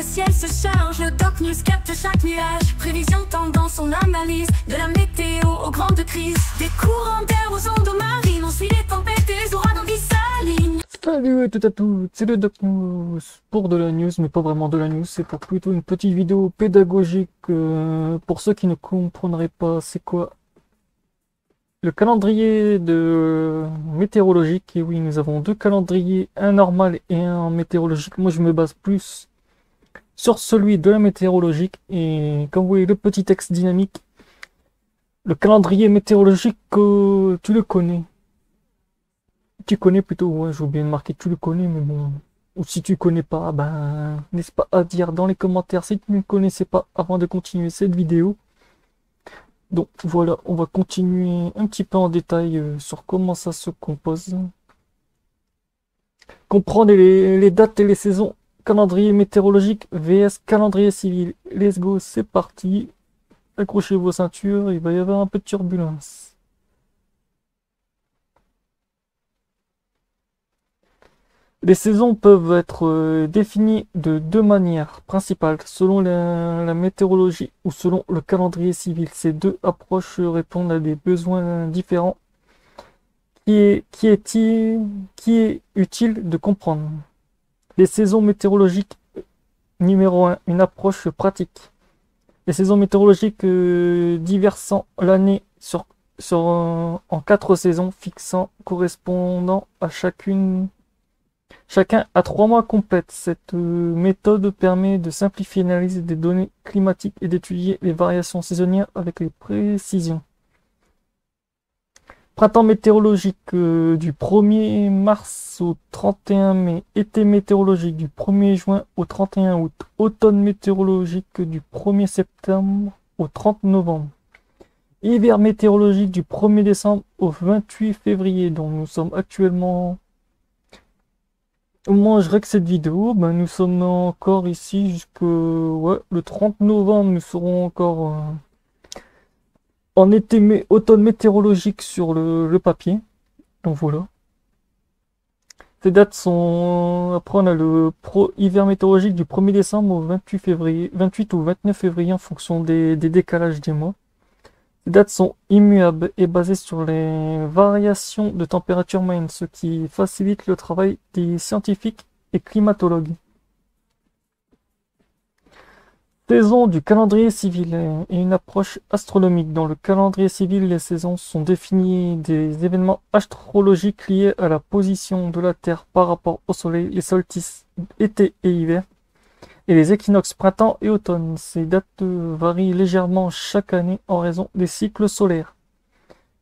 ciel se charge, le Doc News capte chaque nuage. Prévision, tendance, on analyse. De la météo aux grandes crises. Des courants d'air aux ondes marines. On suit les tempêtes et les ouragans qui s'alignent. Salut à toutes et à tous, c'est le Doc News pour de la news, mais pas vraiment de la news, c'est pour plutôt une petite vidéo pédagogique pour ceux qui ne comprendraient pas c'est quoi le calendrier de météorologique. Et oui, nous avons deux calendriers, un normal et un météorologique. Moi je me base plus sur celui de la météorologique, et comme vous voyez le petit texte dynamique, le calendrier météorologique, tu le connais. Tu connais plutôt, ouais, j'ai oublié de marquer, tu le connais, mais bon. Ou si tu connais pas, ben, n'est-ce pas à dire dans les commentaires si tu ne connaissais pas avant de continuer cette vidéo. Donc voilà, on va continuer un petit peu en détail sur comment ça se compose. Comprendre les dates et les saisons, calendrier météorologique vs calendrier civil. Let's go, c'est parti. Accrochez vos ceintures, il va y avoir un peu de turbulence. Les saisons peuvent être définies de deux manières principales, selon la météorologie ou selon le calendrier civil. Ces deux approches répondent à des besoins différents qui est utile de comprendre. Les saisons météorologiques, numéro 1, une approche pratique. Les saisons météorologiques diversant l'année en 4 saisons fixant correspondant à chacun a 3 mois complètes. Cette méthode permet de simplifier l'analyse des données climatiques et d'étudier les variations saisonnières avec les précisions. Printemps météorologique du 1er mars au 31 mai. Été météorologique du 1er juin au 31 août. Automne météorologique du 1er septembre au 30 novembre. Hiver météorologique du 1er décembre au 28 février, dont nous sommes actuellement. Au moment où je règle cette vidéo, ben nous sommes encore ici jusqu'au le 30 novembre. Nous serons encore en automne météorologique sur le papier. Donc voilà. Ces dates sont. Après, on a le hiver météorologique du 1er décembre au 28 février, 28 ou 29 février en fonction des décalages des mois. Ces dates sont immuables et basées sur les variations de température moyenne, ce qui facilite le travail des scientifiques et climatologues. Saison du calendrier civil et une approche astronomique. Dans le calendrier civil, les saisons sont définies des événements astrologiques liés à la position de la Terre par rapport au Soleil, les solstices été et hiver, et les équinoxes printemps et automne. Ces dates varient légèrement chaque année en raison des cycles solaires.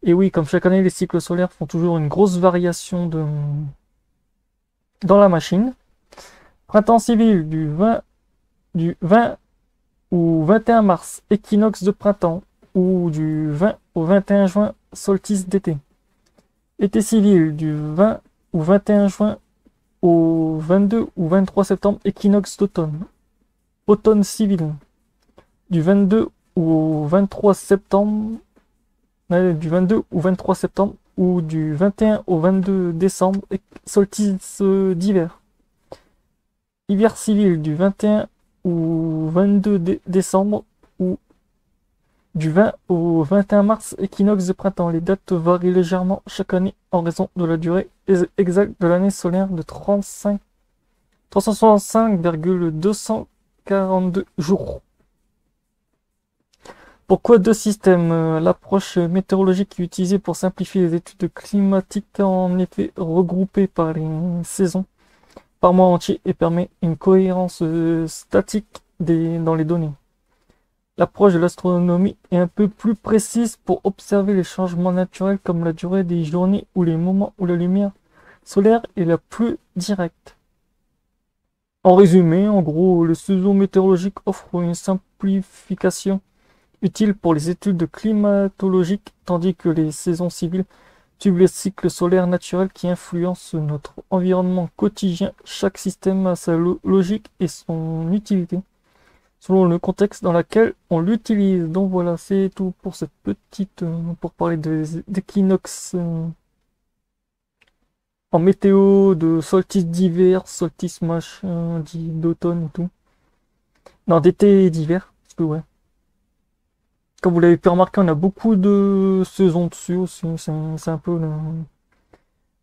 Et oui, comme chaque année, les cycles solaires font toujours une grosse variation dans la machine. Printemps civil du 20 ou 21 mars, équinoxe de printemps, ou du 20 au 21 juin, solstice d'été. Été civil du 20 ou 21 juin au 22 ou 23 septembre, équinoxe d'automne. Automne civil du 22 au 23 septembre, du 22 au 23 septembre ou du 21 au 22 décembre, solstice d'hiver. Hiver civil du 21 au 22 décembre ou du 20 au 21 mars, équinoxe de printemps. Les dates varient légèrement chaque année en raison de la durée exacte de l'année solaire de 365,242 jours. Pourquoi deux systèmes? L'approche météorologique est utilisée pour simplifier les études climatiques, en effet regroupées par les saisons par mois entier, et permet une cohérence statique dans les données. L'approche de l'astronomie est un peu plus précise pour observer les changements naturels comme la durée des journées ou les moments où la lumière solaire est la plus directe. En résumé, en gros, les saisons météorologiques offrent une simplification utile pour les études climatologiques, tandis que les saisons civiles suivent les cycles solaires naturels qui influencent notre environnement quotidien. Chaque système a sa logique et son utilité, selon le contexte dans lequel on l'utilise. Donc voilà, c'est tout pour cette petite... pour parler d'équinoxe en météo, de solstice d'hiver, solstice machin, d'automne et tout. Non, d'été et d'hiver. Parce que ouais. Comme vous l'avez pu remarquer, on a beaucoup de saisons dessus aussi. C'est un peu...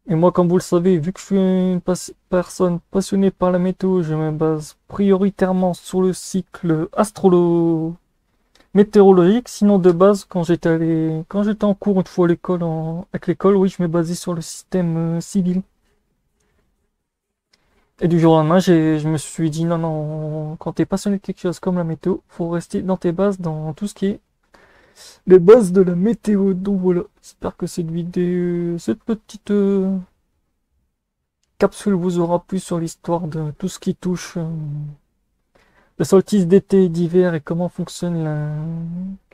Et moi, comme vous le savez, vu que je suis une personne passionnée par la météo, je me base prioritairement sur le cycle météorologique. Sinon, de base, quand j'étais en cours une fois à l'école, avec l'école, oui, je me basais sur le système civil. Et du jour au lendemain, je me suis dit, non, non, quand t'es passionné de quelque chose comme la météo, faut rester dans tes bases, dans tout ce qui est les bases de la météo. Donc voilà, j'espère que cette petite capsule vous aura plu sur l'histoire de tout ce qui touche le solstice d'été et d'hiver et comment fonctionne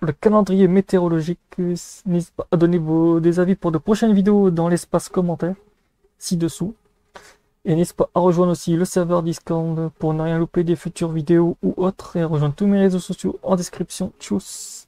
le calendrier météorologique. N'hésitez pas à donner des avis pour de prochaines vidéos dans l'espace commentaire ci-dessous. Et n'hésitez pas à rejoindre aussi le serveur Discord pour ne rien louper des futures vidéos ou autres et à rejoindre tous mes réseaux sociaux en description. Tchuss!